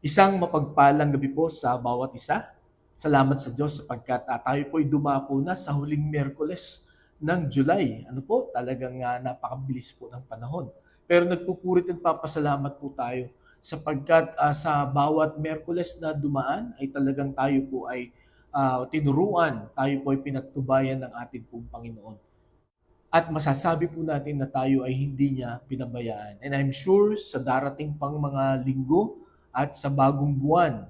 Isang mapagpalang gabi po sa bawat isa. Salamat sa Diyos sapagkat tayo po'y dumako na sa huling Miyerkules ng July. Ano po, talagang napakabilis po ng panahon. Pero nagpupurit at papasalamat po tayo sapagkat sa bawat Miyerkules na dumaan ay talagang tayo po ay tinuruan, tayo po ay pinagtubayan ng ating pong Panginoon. At masasabi po natin na tayo ay hindi niya pinabayaan. And I'm sure sa darating pang mga linggo at sa bagong buwan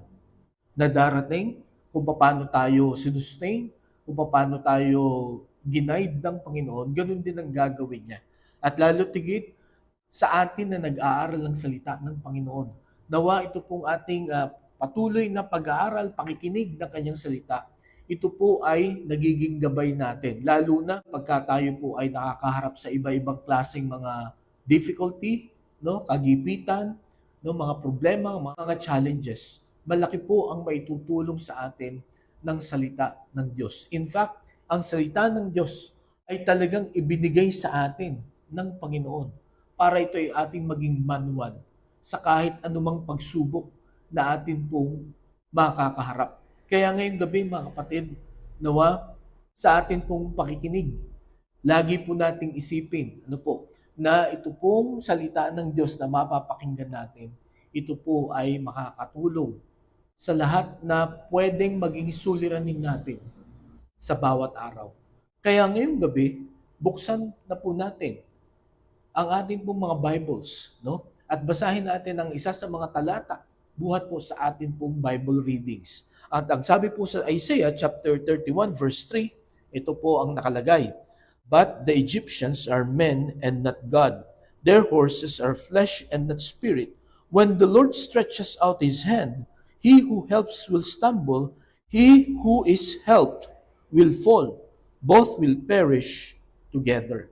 na darating, kung paano tayo sinustain, kung paano tayo ginaid ng Panginoon, ganun din ang gagawin niya. At lalo tigit sa atin na nag-aaral ng salita ng Panginoon. Nawa ito pong ating patuloy na pag-aaral, pakikinig ng kanyang salita, ito po ay nagiging gabay natin. Lalo na pagka tayo po ay nakakaharap sa iba-ibang klaseng mga difficulty, no, kagipitan, no, mga problema, mga challenges. Malaki po ang maitutulong sa atin ng salita ng Diyos. In fact, ang salita ng Diyos ay talagang ibinigay sa atin ng Panginoon para ito ay ating maging manual sa kahit anumang pagsubok na atin pong makakaharap. Kaya ngayong gabi mga kapatid, nawa sa atin pong pakikinig, lagi po nating isipin, na ito pong salita ng Diyos na mapapakinggan natin, ito po ay makakatulong sa lahat na pwedeng maging suliranin natin sa bawat araw. Kaya ngayong gabi, buksan na po natin ang ating pong mga Bibles, no? At basahin natin ang isa sa mga talata buhat po sa ating pong Bible readings. At ang sabi po sa Isaiah chapter 31 verse 3, ito po ang nakalagay. But the Egyptians are men and not God. Their horses are flesh and not spirit. When the Lord stretches out his hand, he who helps will stumble, he who is helped will fall. Both will perish together.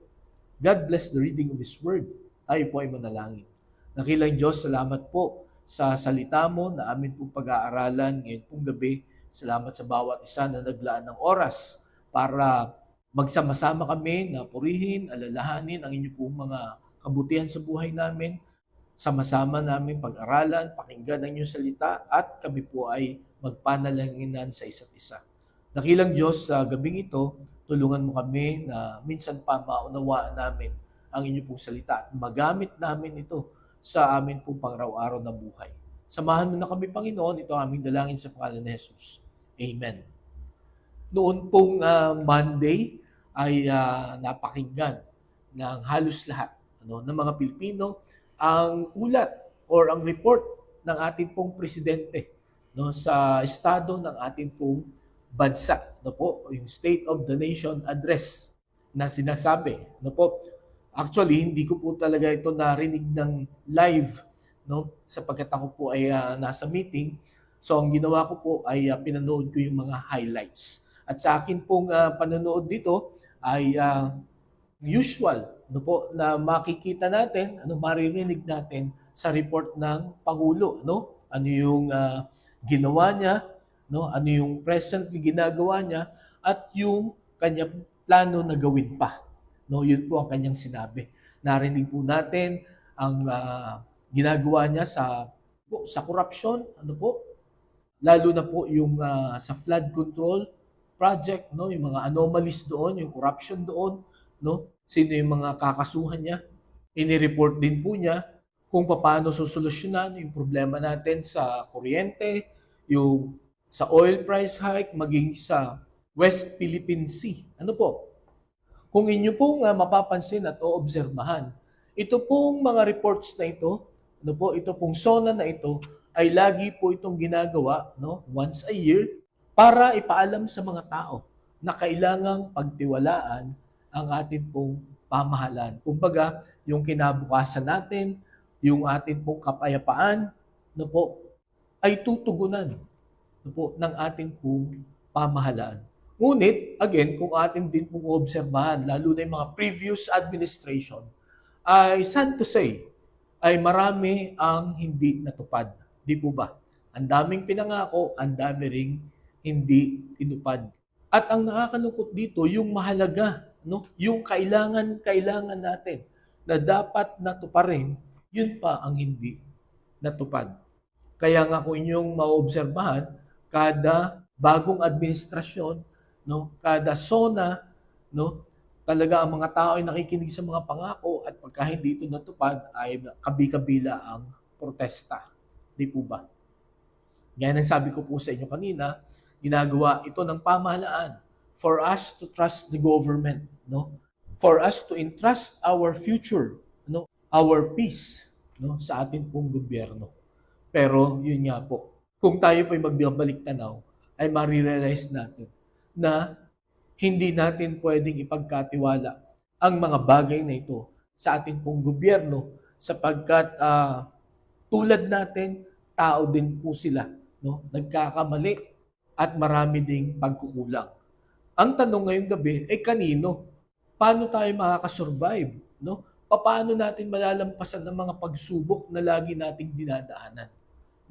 God bless the reading of His Word. Tayo po ay manalangin. Nakilang Diyos, salamat po sa salita mo na amin pong pag-aaralan ngayon pong gabi. Salamat sa bawat isa na naglaan ng oras para magsama-sama kami na purihin, alalahanin ang inyo pong mga kabutihan sa buhay namin. Sama-sama namin pag-aralan, pakinggan ang inyong salita at kami po ay magpanalanginan sa isa't isa. Nakilang Diyos, sa gabing ito, tulungan mo kami na minsan pa maunawaan namin ang inyong pong salita at magamit namin ito sa amin pong pang-araw-araw na buhay. Samahan mo na kami, Panginoon, ito aming dalangin sa pangalan ni Jesus. Amen. Noon pong Monday ay napakinggan ng halos lahat ng mga Pilipino ang ulat or ang report ng ating pong presidente sa estado ng ating pong bansa, yung State of the Nation Address na sinasabi. Actually, hindi ko po talaga ito narinig ng live, sapagkat ako po ay nasa meeting. So, ang ginawa ko po ay pinanood ko yung mga highlights. At sa akin pong panonood dito ay usual na makikita natin, maririnig natin sa report ng Pangulo. Ano yung ginawa niya, ano yung presently ginagawa niya, at yung kanyang plano na gawin pa. Yun po ang kanyang sinabi. Narinig po natin ang ginagawa niya sa corruption, lalo na po yung sa flood control project, yung mga anomalies doon, yung corruption doon, sino yung mga kakasuhan niya. Ini-report din po niya kung paano susolusyonan yung problema natin sa kuryente, yung sa oil price hike, maging sa West Philippine Sea. Kung inyo pong mapapansin at oobserbahan, ito pong mga reports na ito, ito pong SONA na ito, ay lagi po itong ginagawa once a year para ipaalam sa mga tao na kailangang pagtiwalaan ang ating pong pamahalaan. Kumbaga, yung kinabukasan natin, yung ating pong kapayapaan, ay tutugunan ng ating pong pamahalaan. Ngunit, again, kung atin din pong obserbahan, lalo na yung mga previous administration, ay sad to say, ay marami ang hindi natupad. Di po ba? Ang daming pinangako, ang dami ring hindi tinupad. At ang nakakalungkot dito, yung mahalaga, yung kailangan natin na dapat natuparin, yun pa ang hindi natupad. Kaya nga kung inyong maobserbahan, kada bagong administrasyon, no, kada SONA, no, talaga ang mga tao ay nakikinig sa mga pangako at pagka hindi ito natupad ay kabi-kabila ang protesta. Di po ba? Yan ang sabi ko po sa inyo kanina, ginagawa ito ng pamahalaan for us to trust the government, no? For us to entrust our future, no? Our peace, no, sa ating pong gobyerno. Pero yun nga po, kung tayo po ay magbabalik tanaw, ay marirealize natin na hindi natin pwedeng ipagkatiwala ang mga bagay na ito sa ating pong gobyerno sapagkat tulad natin, tao din po sila, no? Nagkakamali at marami ding pagkukulang. Ang tanong ngayong gabi ay kanino? Paano tayo makakasurvive, no? Paano natin malalampasan ang mga pagsubok na lagi nating dinadaanan?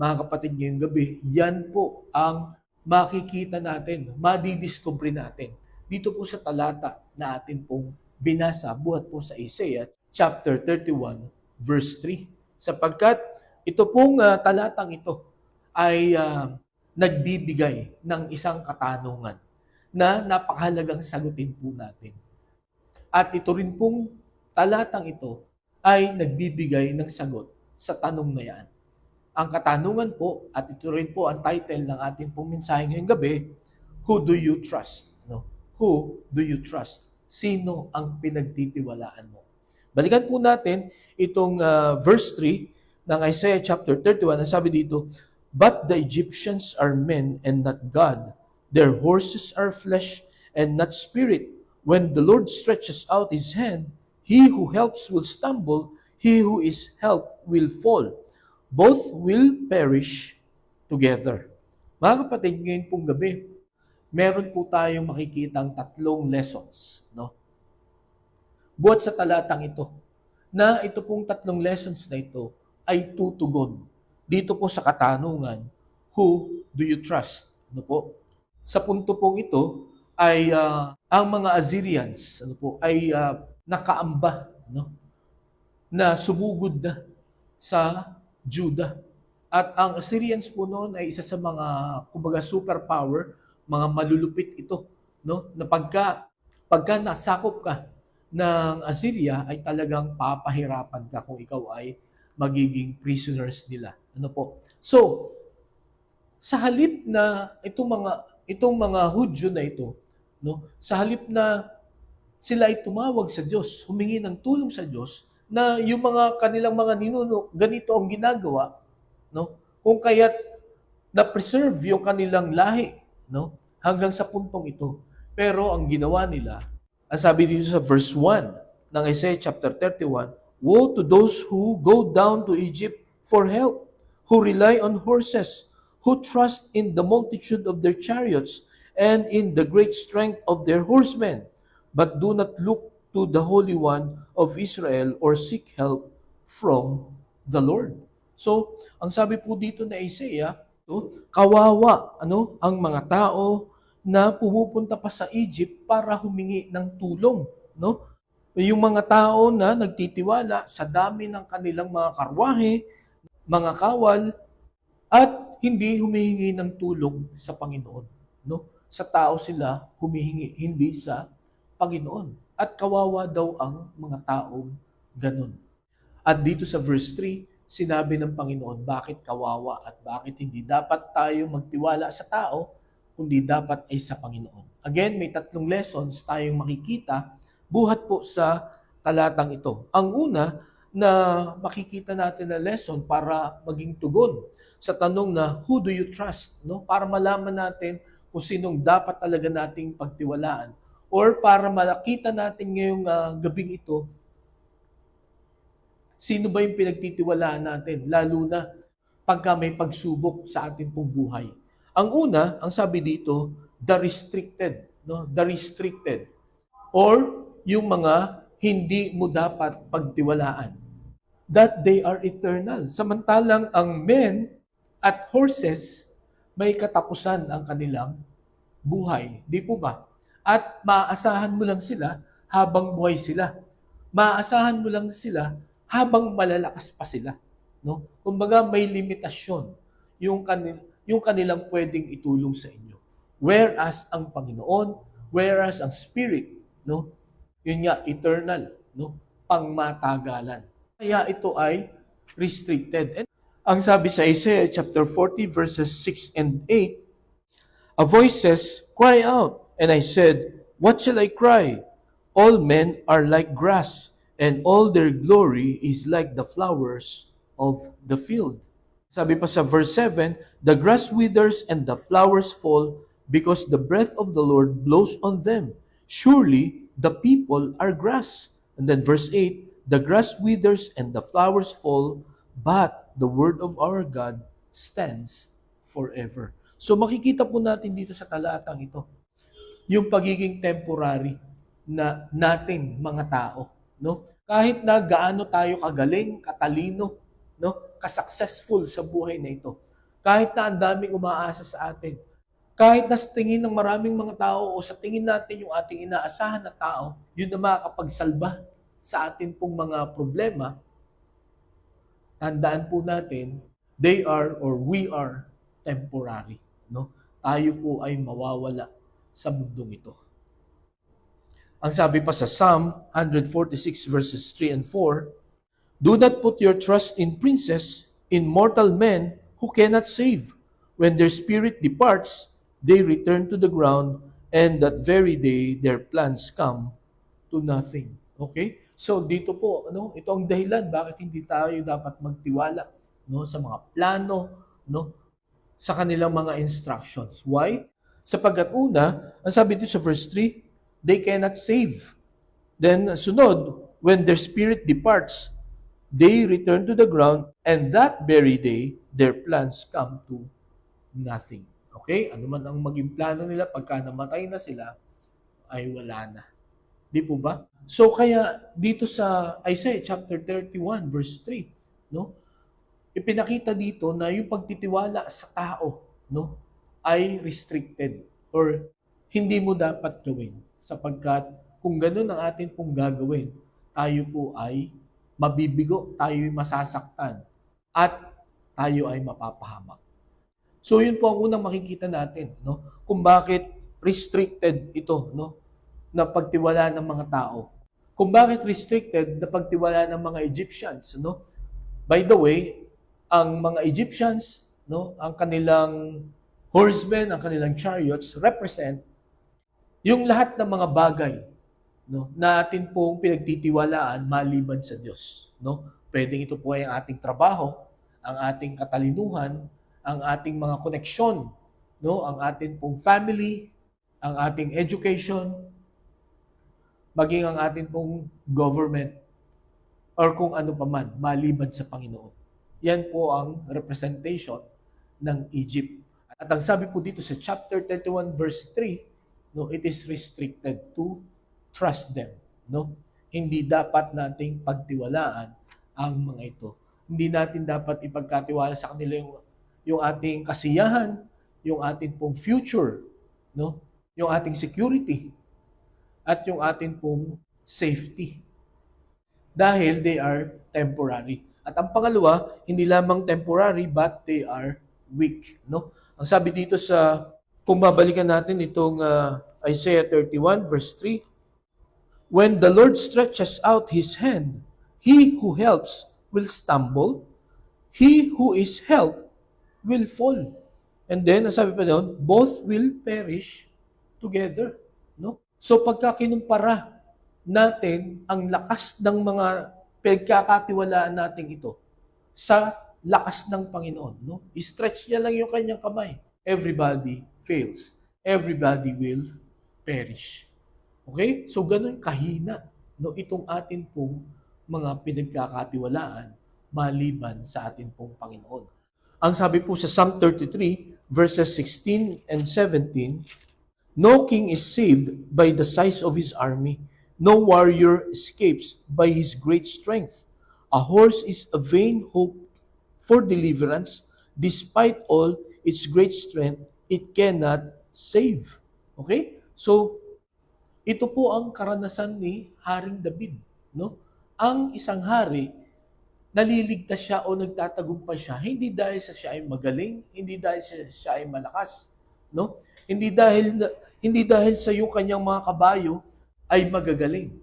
Mga kapatid, ngayong gabi, yan po ang makikita natin, madidiscover natin dito po sa talata na atin pong binasa buhat po sa Isaiah chapter 31 verse 3. Sapagkat ito pong talatang ito ay nagbibigay ng isang katanungan na napakahalagang sagutin po natin. At ito rin pong talatang ito ay nagbibigay ng sagot sa tanong na yan. Ang katanungan po, at ito rin po ang title ng ating pong mensahe ngayong gabi, Who do you trust? No? Who do you trust? Sino ang pinagtitiwalaan mo? Balikan po natin itong verse 3 ng Isaiah chapter 31. Ang sabi dito, But the Egyptians are men and not God. Their horses are flesh and not spirit. When the Lord stretches out his hand, he who helps will stumble, he who is helped will fall. Both will perish together. Mga kapatid, ngayon pong gabi, meron po tayong makikitang tatlong lessons, no? Buhat sa talatang ito, na ito pong tatlong lessons na ito ay tutugon dito po sa katanungan, who do you trust? Ano po? Sa punto pong ito ay ang mga Assyrians ay nakaamba, no? Na sumugod na sa Judah. At ang Assyrians po noon ay isa sa mga kumbaga superpower, mga malulupit ito, no? Na pagka nasakop ka ng Assyria ay talagang papahirapan ka kung ikaw ay magiging prisoners nila. Ano po? So, sa halip na itong mga Hudyo na ito, no? Sa halip na sila ay tumawag sa Diyos, humingi ng tulong sa Diyos, na yung mga kanilang mga ninuno, ganito ang ginagawa, no? Kung kaya't na-preserve yung kanilang lahi, no? Hanggang sa puntong ito. Pero ang ginawa nila, ang sabi dito sa verse 1 ng Isaiah chapter 31, Woe to those who go down to Egypt for help, who rely on horses, who trust in the multitude of their chariots, and in the great strength of their horsemen, but do not look to the Holy One of Israel or seek help from the Lord. So, ang sabi po dito na Isaiah, kawawa ang mga tao na pumupunta pa sa Egypt para humingi ng tulong, no? Yung mga tao na nagtitiwala sa dami ng kanilang mga karwahe, mga kawal, at hindi humihingi ng tulong sa Panginoon, no? Sa tao sila humihingi, hindi sa Panginoon. At kawawa daw ang mga taong ganun. At dito sa verse 3, sinabi ng Panginoon, bakit kawawa at bakit hindi dapat tayo magtiwala sa tao, kundi dapat ay sa Panginoon. Again, may tatlong lessons tayong makikita buhat po sa talatang ito. Ang una na makikita natin na lesson para maging tugon sa tanong na who do you trust, no? Para malaman natin kung sinong dapat talaga nating pagtiwalaan. Or para makita natin ngayong gabing ito, sino ba yung pinagtitiwalaan natin, lalo na pagka may pagsubok sa ating pong buhay. Ang una, ang sabi dito, the restricted, no? The restricted. Or yung mga hindi mo dapat pagtiwalaan. That they are eternal. Samantalang ang men at horses, may katapusan ang kanilang buhay. Di po ba? At maaasahan mo lang sila habang buhay sila. Maaasahan mo lang sila habang malalakas pa sila. No? Kumbaga may limitasyon yung kanilang pwedeng itulong sa inyo. Whereas ang Panginoon, whereas ang Spirit, no? Yun nga, eternal, no? Pangmatagalan. Kaya ito ay restricted. And ang sabi sa Isaiah chapter 40 verses 6 and 8, a voice says, "Cry out." And I said, "What shall I cry? All men are like grass, and all their glory is like the flowers of the field." Sabi pa sa verse 7, "The grass withers and the flowers fall because the breath of the Lord blows on them. Surely the people are grass." And then verse 8, "The grass withers and the flowers fall, but the word of our God stands forever." So makikita po natin dito sa talatang ito, yung pagiging temporary na natin mga tao, no? Kahit na gaano tayo kagaling, katalino, no? Ka-successful sa buhay na ito. Kahit na ang daming umaasa sa atin. Kahit na sa tingin ng maraming mga tao o sa tingin natin yung ating inaasahan na tao, yun na makakapagsalba sa atin pong mga problema, tandaan po natin, they are or we are temporary, no? Tayo po ay mawawala sa mundong ito. Ang sabi pa sa Psalm 146 verses 3 and 4, "Do not put your trust in princes, in mortal men who cannot save. When their spirit departs, they return to the ground, and that very day their plans come to nothing." Okay? So dito po, ito ang dahilan bakit hindi tayo dapat magtiwala, sa mga plano, sa kanilang mga instructions. Why? Sapagkat una, ang sabi dito sa verse 3, they cannot save. Then sunod, when their spirit departs, they return to the ground, and that very day, their plans come to nothing. Okay? Ano man ang maging plano nila, pagka namatay na sila, ay wala na. Di po ba? So kaya dito sa Isaiah chapter 31 verse 3, ipinakita dito na yung pagtitiwala sa tao, ay restricted or hindi mo dapat gawin sapagkat kung ganun ang atin pong gagawin, tayo po ay mabibigo, tayo ay masasaktan at tayo ay mapapahamak. So yun po ang unang makikita natin, kung bakit restricted ito, na pagtiwala ng mga tao. Kung bakit restricted na pagtiwala ng mga Egyptians, By the way, ang mga Egyptians, ang kanilang horsemen, ang kanilang chariots represent yung lahat ng mga bagay, na atin pong pinagtitiwalaan maliban sa Diyos, Pwedeng ito po ay ang ating trabaho, ang ating katalinuhan, ang ating mga koneksyon, ang ating pong family, ang ating education, maging ang ating pong government, or kung ano pa man, maliban sa Panginoon. Yan po ang representation ng Egypt. At ang sabi po dito sa chapter 31 verse 3, it is restricted to trust them. Hindi dapat nating pagtiwalaan ang mga ito. Hindi natin dapat ipagkatiwala sa kanila yung ating kasiyahan, yung ating pong future, yung ating security, at yung ating pong safety. Dahil they are temporary. At ang pangalawa, hindi lamang temporary, but they are weak. Ang sabi dito kung babalikan natin itong Isaiah 31 verse 3, "When the Lord stretches out His hand, he who helps will stumble, he who is helped will fall." And then, ang sabi pa doon, "Both will perish together." So pagka kinumpara natin ang lakas ng mga pinagkakatiwalaan natin ito sa lakas ng Panginoon, I-stretch niya lang yung kanyang kamay. Everybody fails. Everybody will perish. Okay? So ganun kahina, itong atin pong mga pinagkakatiwalaan maliban sa atin pong Panginoon. Ang sabi po sa Psalm 33 verses 16 and 17, "No king is saved by the size of his army. No warrior escapes by his great strength. A horse is a vain hope for deliverance. Despite all its great strength, it cannot save." Okay? So, ito po ang karanasan ni Haring David. Ang isang hari naliligtas siya o nagtatagumpay siya, hindi dahil sa siya ay magaling, hindi dahil siya ay malakas, no? Hindi dahil sa yung kanyang mga kabayo ay magagaling.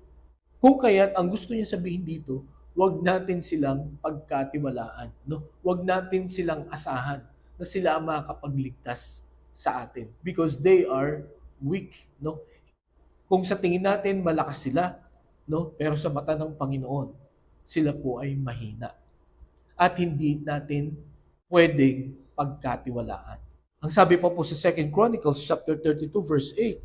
Kung kaya't ang gusto niya sabihin dito, wag natin silang pagkatiwalaan, no? Wag natin silang asahan na sila ang makakapagligtas sa atin because they are weak, no? Kung sa tingin natin malakas sila, no? Pero sa mata ng Panginoon, sila po ay mahina at hindi natin pwedeng pagkatiwalaan. Ang sabi pa po sa 2 Chronicles chapter 32 verse 8,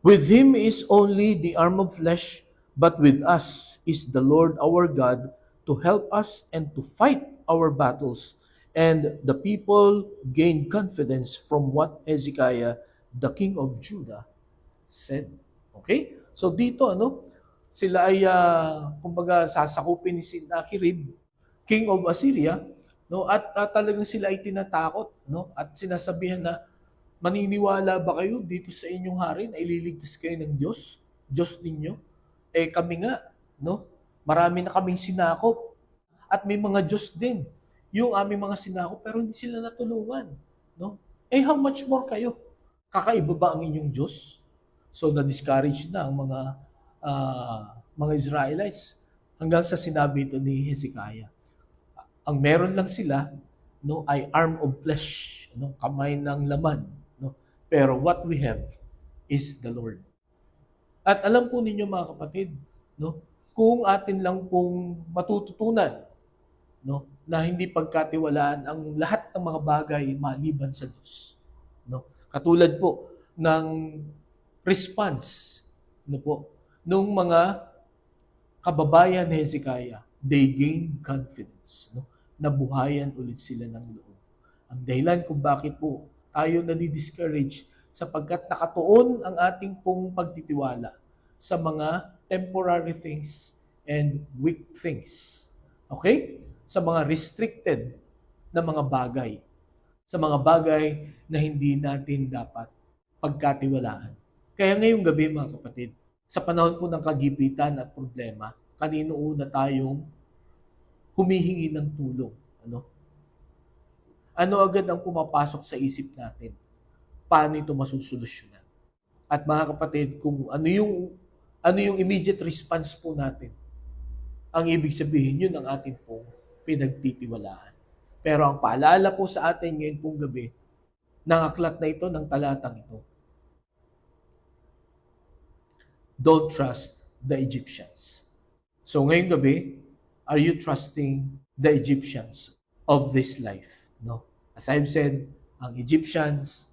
with him is only the arm of flesh, but with us is the Lord our God to help us and to fight our battles. And the people gained confidence from what Hezekiah, the king of Judah, said. Okay? So dito, sila ay, kumbaga, sasakupin ni Sennacherib, king of Assyria, no? At talagang sila ay tinatakot, no? At sinasabihan na, maniniwala ba kayo dito sa inyong hari na ililigtas kayo ng Diyos? Diyos ninyo? Eh kami nga, no? Marami na kaming sinakop. At may mga Diyos din. Yung aming mga sinakop, pero hindi sila natulungan. No? Eh how much more kayo? Kakaiba ba ang inyong Diyos? So na-discourage na ang mga Israelites hanggang sa sinabi ito ni Hezekiah. Ang meron lang sila, no, ay arm of flesh, no, kamay ng laman, no. Pero what we have is the Lord. At alam po ninyo mga kapatid, no, kung atin lang pong matututunan, no, na hindi pagkatiwalaan ang lahat ng mga bagay maliban sa Diyos, no. Katulad po ng response, no po, nung mga kababayan ni Hezekiah, they gained confidence, no. Nabuhayan ulit sila ng loob. Ang dahilan kung bakit po tayo nadi-discourage sapagkat nakatuon ang ating pong pagtitiwala sa mga temporary things and weak things. Okay? Sa mga restricted na mga bagay. Sa mga bagay na hindi natin dapat pagkatiwalaan. Kaya ngayong gabi mga kapatid, sa panahon po ng kagipitan at problema, kanino una tayong humihingi ng tulong. Ano agad ang pumapasok sa isip natin? Paano ito masusolusyonan? At mga kapatid, kung ano yung immediate response po natin, ang ibig sabihin yun ang ating pong pinagtitiwalaan. Pero ang paalala po sa atin ngayon pong gabi, ng aklat na ito, ng talatang ito, don't trust the Egyptians. So ngayong gabi, are you trusting the Egyptians of this life? No. As I've said, ang Egyptians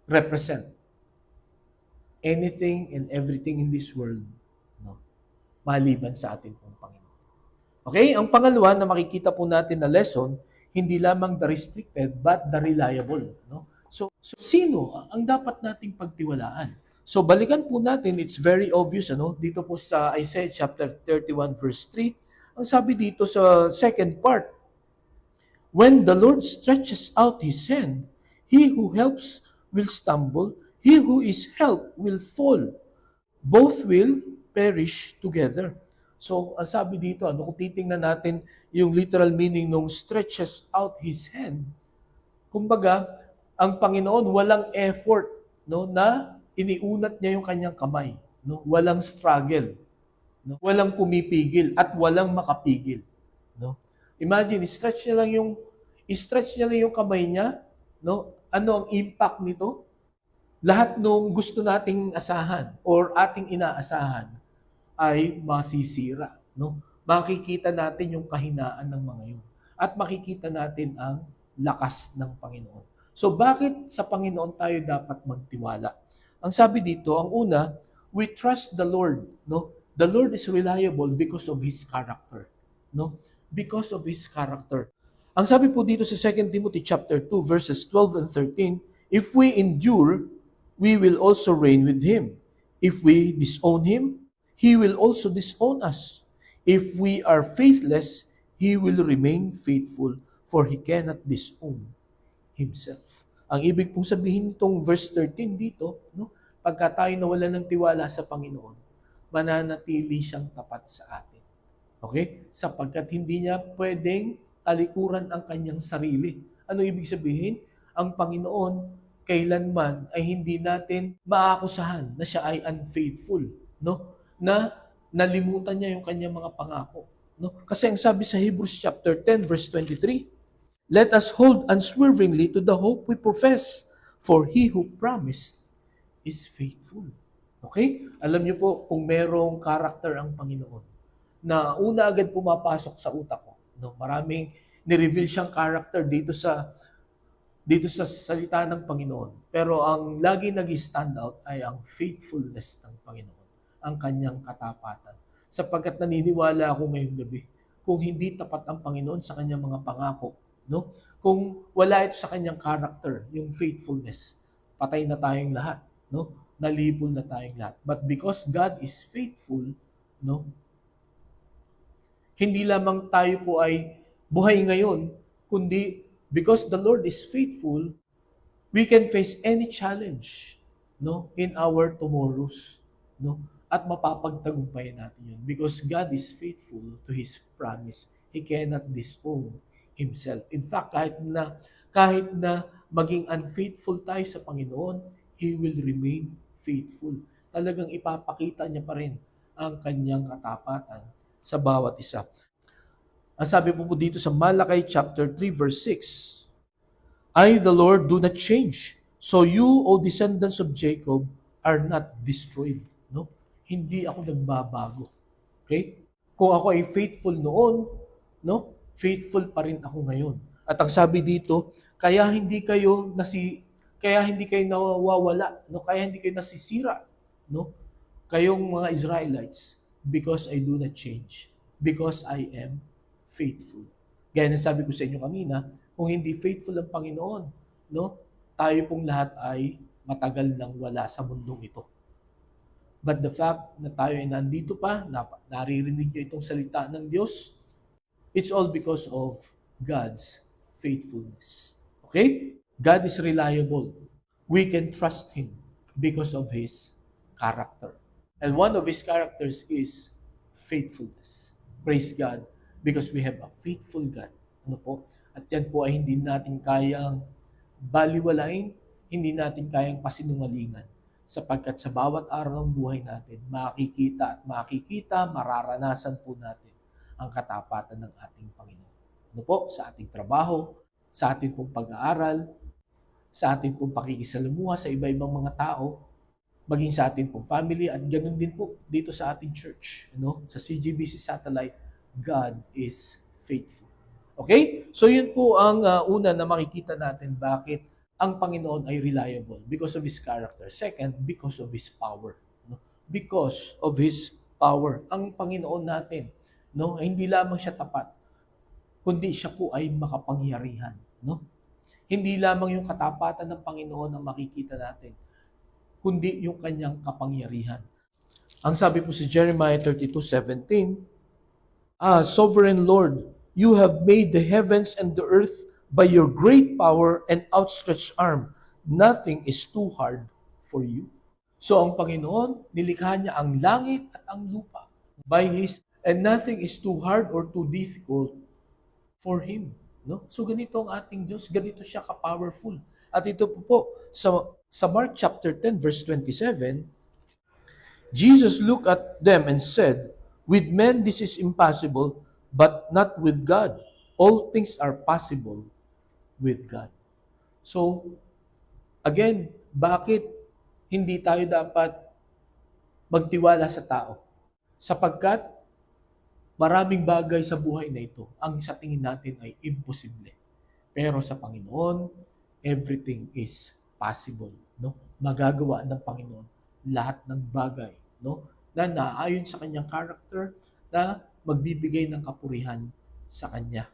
represent anything and everything in this world, no, maliban sa ating pong Panginoon. Okay? Ang pangalawa na makikita po natin na lesson, hindi lamang the restricted but the reliable, no? So sino ang dapat nating pagtiwalaan? So balikan po natin, it's very obvious, dito po sa Isaiah chapter 31 verse 3, ang sabi dito sa second part, when the Lord stretches out His hand, he who helps will stumble, he who is helped will fall. Both will perish together. So, ang sabi dito, kung titingnan natin yung literal meaning nung stretches out His hand, kumbaga, ang Panginoon walang effort, no, na iniunat niya yung kanyang kamay, no? Walang struggle, no? Walang pumipigil at walang makapigil, no? Imagine, stretch niya lang yung kamay niya, no? Ano ang impact nito? Lahat nung gusto nating asahan or ating inaasahan ay masisira, no? Makikita natin yung kahinaan ng mga yun at makikita natin ang lakas ng Panginoon. So bakit sa Panginoon tayo dapat magtiwala? Ang sabi dito, ang una, we trust the Lord, no? The Lord is reliable because of His character, no? Because of His character. Ang sabi po dito sa 2 Timothy chapter 2 verses 12 and 13, if we endure, we will also reign with Him. If we disown Him, He will also disown us. If we are faithless, He will remain faithful, for He cannot disown Himself. Ang ibig pong sabihin nitong verse 13 dito, no, pagka tayo nawala ng tiwala sa Panginoon, mananatili siyang tapat sa atin. Okay? Sapagkat hindi niya pwedeng talikuran ang kanyang sarili. Ano ibig sabihin? Ang Panginoon kailanman ay hindi natin maakusahan na siya ay unfaithful, no? Na nalimutan niya yung kanyang mga pangako, no? Kasi ang sabi sa Hebrews chapter 10 verse 23, let us hold unswervingly to the hope we profess, for he who promised is faithful. Okay? Alam niyo po, kung merong character ang Panginoon, na una agad pumapasok sa utak ko, no? Maraming ni-reveal siyang character dito sa salita ng Panginoon. Pero ang lagi nag-stand out ay ang faithfulness ng Panginoon, ang kanyang katapatan. Sapagkat naniniwala ako ngayong gabi, kung hindi tapat ang Panginoon sa kanyang mga pangako, no? Kung wala ito sa kanyang character, yung faithfulness, patay na tayong lahat, no? Nalipol na tayong lahat. But because God is faithful, no? Hindi lamang tayo po ay buhay ngayon, kundi because the Lord is faithful, we can face any challenge, no, in our tomorrows, no, at mapapagtagumpayan natin yun because God is faithful to His promise. He cannot disown Himself. In fact, kahit na maging unfaithful tayo sa Panginoon, He will remain faithful. Talagang ipapakita niya pa rin ang kanyang katapatan sa bawat isa. Ang sabi po dito sa Malakay chapter 3 verse 6, I, the Lord, do not change. So you, O descendants of Jacob, are not destroyed. No? Hindi ako nagbabago. Okay? Kung ako ay faithful noon, no? Faithful pa rin ako ngayon. At ang sabi dito, kaya hindi kayo nawawala, no? Kaya hindi kayo nasisira, no? Kayong mga Israelites, because I do not change, because I am faithful. Gaya na sabi ko sa inyo kanina, kung hindi faithful ang Panginoon, no, tayo pong lahat ay matagal nang wala sa mundong ito. But the fact na tayo ay nandito pa, naririnig niyo itong salita ng Diyos, it's all because of God's faithfulness. Okay? God is reliable. We can trust Him because of His character. And one of His characters is faithfulness. Praise God. Because we have a faithful God. Ano po? At yan po ay hindi natin kayang baliwalain, hindi natin kayang pasinungalingan. Sapagkat sa bawat araw ng buhay natin, makikita, mararanasan po natin ang katapatan ng ating Panginoon. Ano po? Sa ating trabaho, sa ating pong pag-aaral, sa ating pong pakikisalamuha sa iba-ibang mga tao, maging sa ating pong family, at ganoon din po dito sa ating church. Sa CGBC Satellite, God is faithful. Okay? So yun po ang una na makikita natin bakit ang Panginoon ay reliable because of His character. Second, because of His power. Because of His power. Ang Panginoon natin, hindi lamang siya tapat, kundi siya po ay makapangyarihan. Hindi lamang yung katapatan ng Panginoon ang makikita natin, kundi yung kanyang kapangyarihan. Ang sabi po sa Jeremiah 32:17, Sovereign Lord, you have made the heavens and the earth by your great power and outstretched arm. Nothing is too hard for you. So ang Panginoon, nilikha niya ang langit at ang lupa by and nothing is too hard or too difficult for Him. So ganito ang ating Diyos, ganito siya ka-powerful. At ito po sa Mark chapter 10 verse 27, Jesus looked at them and said, with men this is impossible, but not with God. All things are possible with God. So, again, bakit hindi tayo dapat magtiwala sa tao? Sapagkat maraming bagay sa buhay na ito, ang sa tingin natin ay imposible. Pero sa Panginoon, everything is possible. Magagawa ng Panginoon lahat ng bagay, na naayon sa kanyang character, na magbibigay ng kapurihan sa kanya.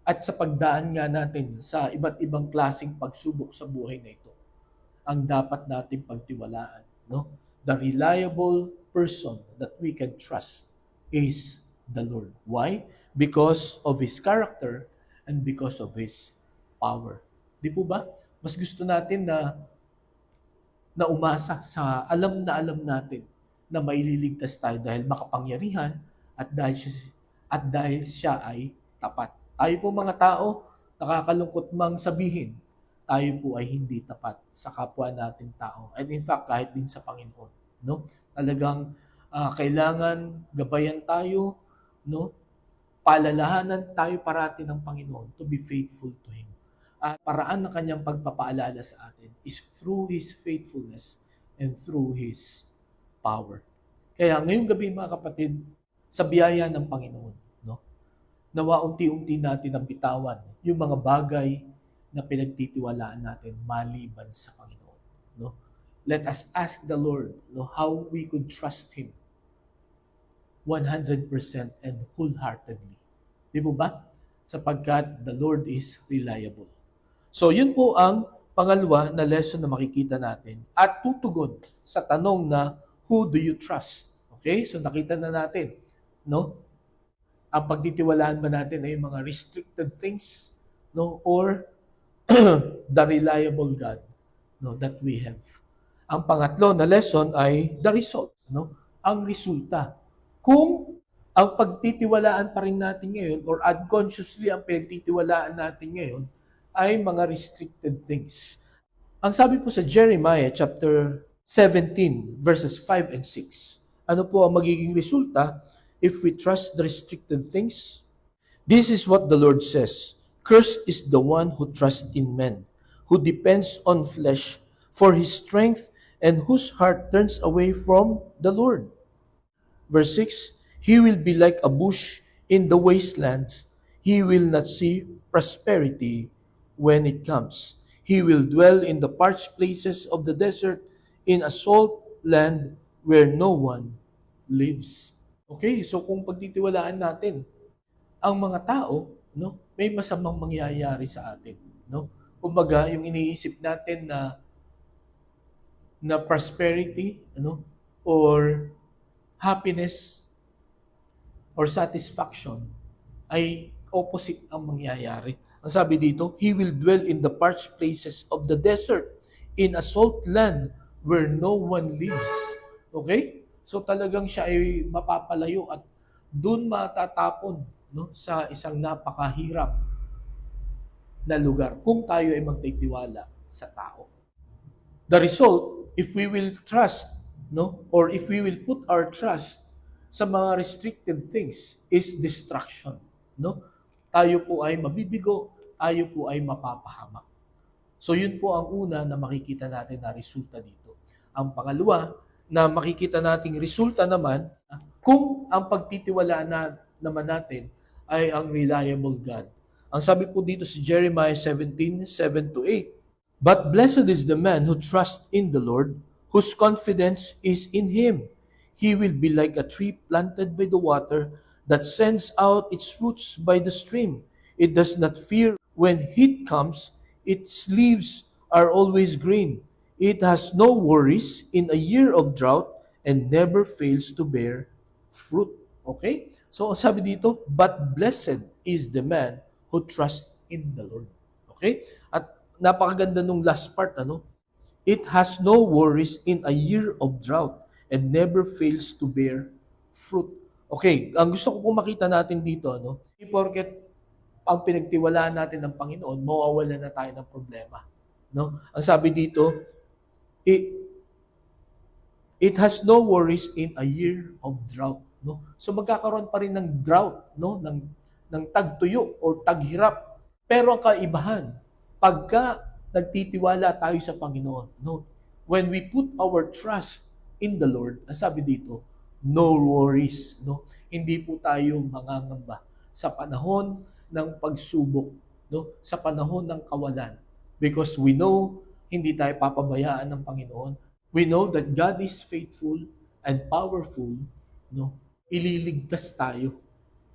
At sa pagdaan nga natin sa iba't ibang klaseng pagsubok sa buhay na ito, ang dapat nating pagtiwalaan, the reliable person that we can trust is the Lord. Why? Because of His character and because of His power. Di po ba? Mas gusto natin na umasa sa alam natin na maililigtas tayo dahil makapangyarihan at at dahil siya ay tapat. Tayo po mga tao, nakakalungkot mang sabihin, tayo po ay hindi tapat sa kapwa nating tao. And in fact, kahit din sa Panginoon, no? Talagang kailangan gabayan tayo, no? Paalalahanan tayo parati ng Panginoon to be faithful to Him. At paraan ng kanyang pagpapaalala sa atin is through His faithfulness and through His power. Kaya ngayong gabi mga kapatid, sa biyaya ng Panginoon, no? Nawa unti-unti natin ang bitawan yung mga bagay na pinagtitiwalaan natin maliban sa Panginoon, no? Let us ask the Lord, no, how we could trust Him 100% and wholeheartedly. Di po ba? Sapagkat the Lord is reliable. So yun po ang pangalawa na lesson na makikita natin at tutugon sa tanong na who do you trust? Okay? So nakita na natin, no? Ang pagtitiwalaan ba natin ay mga restricted things, no, or the reliable God, no, that we have. Ang pangatlo na lesson ay the result, no? Ang resulta. Kung ang pagtitiwalaan pa rin natin ngayon or unconsciously ang pinagtitiwalaan natin ngayon ay mga restricted things. Ang sabi po sa Jeremiah chapter 17 verses 5 and 6, ano po ang magiging resulta if we trust the restricted things? This is what the Lord says, "Cursed is the one who trusts in men, who depends on flesh for his strength, and whose heart turns away from the Lord." Verse 6, "He will be like a bush in the wastelands. He will not see prosperity when it comes. He will dwell in the parched places of the desert, in a salt land where no one lives." Okay, so kung pagtitiwalaan natin ang mga tao, no, may masamang mangyayari sa atin, no? Kumbaga, yung iniisip natin na prosperity, ano, or happiness or satisfaction ay opposite ang mangyayari. Ang sabi dito, "He will dwell in the parched places of the desert, in a salt land where no one lives." Okay? So talagang siya ay mapapalayo at doon matatapon, no, sa isang napakahirap na lugar kung tayo ay magtitiwala sa tao. The result, if we will trust, no, or if we will put our trust sa mga restricted things, is destruction, no? Tayo po ay mabibigo, tayo po ay mapapahamak. So yun po ang una na makikita natin na resulta dito. Ang pangalawa na makikita nating resulta naman, kung ang pagtitiwalaan naman natin ay ang reliable God. Ang sabi po dito sa Jeremiah 17:7-8, "But blessed is the man who trusts in the Lord, whose confidence is in Him. He will be like a tree planted by the water that sends out its roots by the stream. It does not fear when heat comes. Its leaves are always green. It has no worries in a year of drought and never fails to bear fruit." Okay? So, sabi dito, "But blessed is the man who trusts in the Lord." Okay? At napakaganda nung last part, ano? "It has no worries in a year of drought and never fails to bear fruit." Okay, ang gusto ko pong makita natin dito, ano? Hindi porket ang pinagtiwalaan natin ng Panginoon, mawawala na tayo ng problema, no? Ang sabi dito, it has no worries in a year of drought, no? So magkakaroon pa rin ng drought, no? Ng tagtuyo or taghirap. Pero ang kaibahan, pagka nagtitiwala tayo sa Panginoon, no? When we put our trust in the Lord, ang sabi dito, no worries, no? Hindi po tayo mangangamba sa panahon ng pagsubok, no? Sa panahon ng kawalan. Because we know hindi tayo papabayaan ng Panginoon. We know that God is faithful and powerful, no? Ililigtas tayo,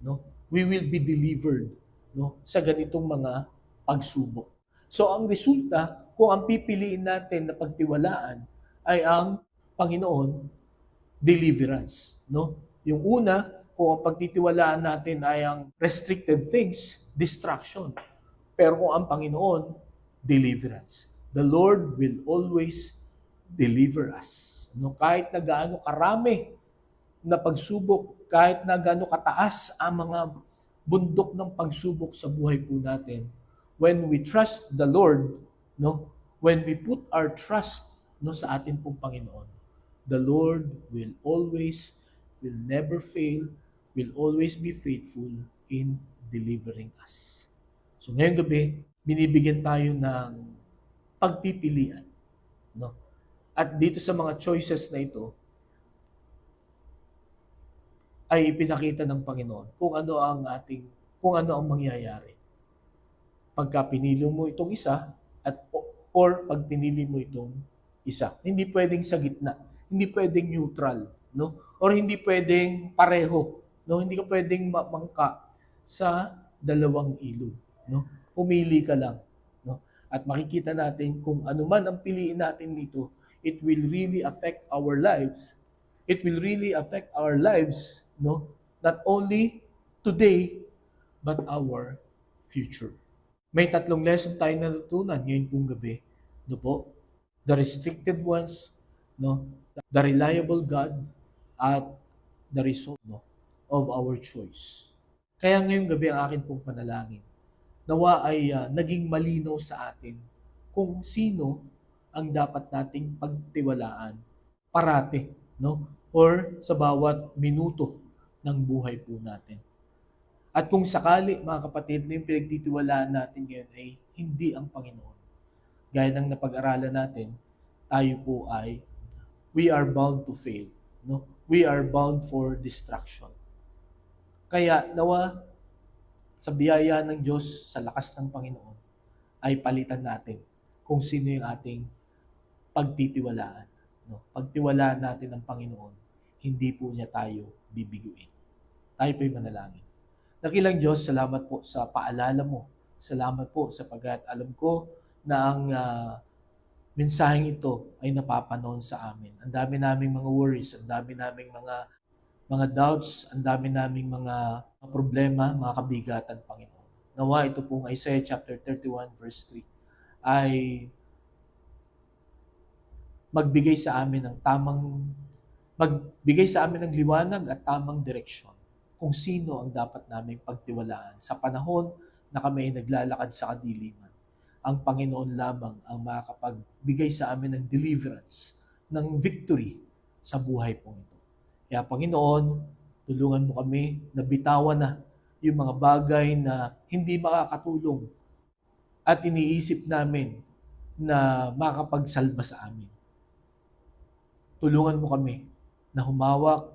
no? We will be delivered, no, sa ganitong mga pagsubok. So ang resulta, kung ang pipiliin natin na pagtiwalaan ay ang Panginoon, deliverance, no? Yung una, kung ang pagtitiwalaan natin ay ang restricted things, distraction. Pero kung ang Panginoon, deliverance. The Lord will always deliver us. No, kahit na gaano karami na pagsubok, kahit na gaano kataas ang mga bundok ng pagsubok sa buhay po natin, when we trust the Lord, no, when we put our trust, no, sa atin pong Panginoon, the Lord will never fail, will always be faithful in delivering us. So ngayong gabi, binibigyan tayo ng pagpipilian, no? At dito sa mga choices na ito, ay ipinakita ng Panginoon kung ano ang mangyayari. Pagka pinili mo itong isa or pag pinili mo itong isa. Hindi pwedeng sa gitna, hindi pwedeng neutral, no? Or hindi pwedeng pareho, no? Hindi ka pwedeng mangka sa dalawang ilog, no? Pumili ka lang, no? At makikita natin kung ano man ang piliin natin dito, it will really affect our lives. It will really affect our lives, no? Not only today, but our future. May tatlong lesson tayo natutunan ngayon pong gabi. No po? The restricted ones, no? The reliable God, at the result, no, of our choice. Kaya ngayong gabi ang akin pong panalangin, nawa ay naging malinaw sa atin kung sino ang dapat nating pagtiwalaan parati, no? Or sa bawat minuto ng buhay po natin. At kung sakali, mga kapatid, na yung pinagtitiwalaan natin ngayon ay hindi ang Panginoon. Gaya ng napag-aralan natin, tayo po ay, we are bound to fail. No? We are bound for destruction. Kaya nawa, sa biyaya ng Diyos, sa lakas ng Panginoon, ay palitan natin kung sino yung ating pagtitiwalaan. No? Pagtiwalaan natin ang Panginoon, hindi po niya tayo bibiguin. Tayo po'y manalangin. Dakilang Diyos, salamat po sa paalala mo. Salamat po sapagat alam ko na ang mensaheng ito ay napapanood sa amin. Ang dami naming mga worries, ang dami naming mga doubts, ang dami naming mga problema, mga kabigatan, Panginoon. Nawa ito pong Isaiah chapter 31 verse 3 ay magbigay sa amin ng liwanag at tamang direksyon kung sino ang dapat naming pagtiwalaan sa panahon na kami ay naglalakad sa kadiliman. Ang Panginoon lamang ang makakapagbigay sa amin ng deliverance, ng victory sa buhay pong ito. Kaya Panginoon, tulungan mo kami na bitawan na yung mga bagay na hindi makakatulong at iniisip namin na makakapagsalba sa amin. Tulungan mo kami na humawak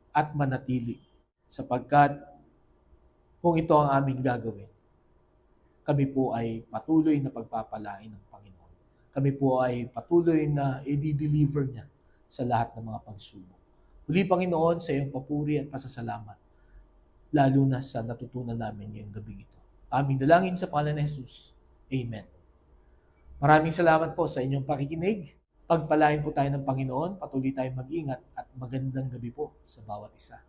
at manatili sapagkat kung ito ang aming gagawin, kami po ay patuloy na pagpapalain ng Panginoon. Kami po ay patuloy na i-deliver niya sa lahat ng mga pagsubok. Muli, Panginoon, sa iyong papuri at pasasalamat, lalo na sa natutunan namin ngayong gabi ito. Aming dalangin sa pangalan ni Jesus. Amen. Maraming salamat po sa inyong pakikinig. Pagpalain po tayo ng Panginoon, patuloy tayong mag-ingat at magandang gabi po sa bawat isa.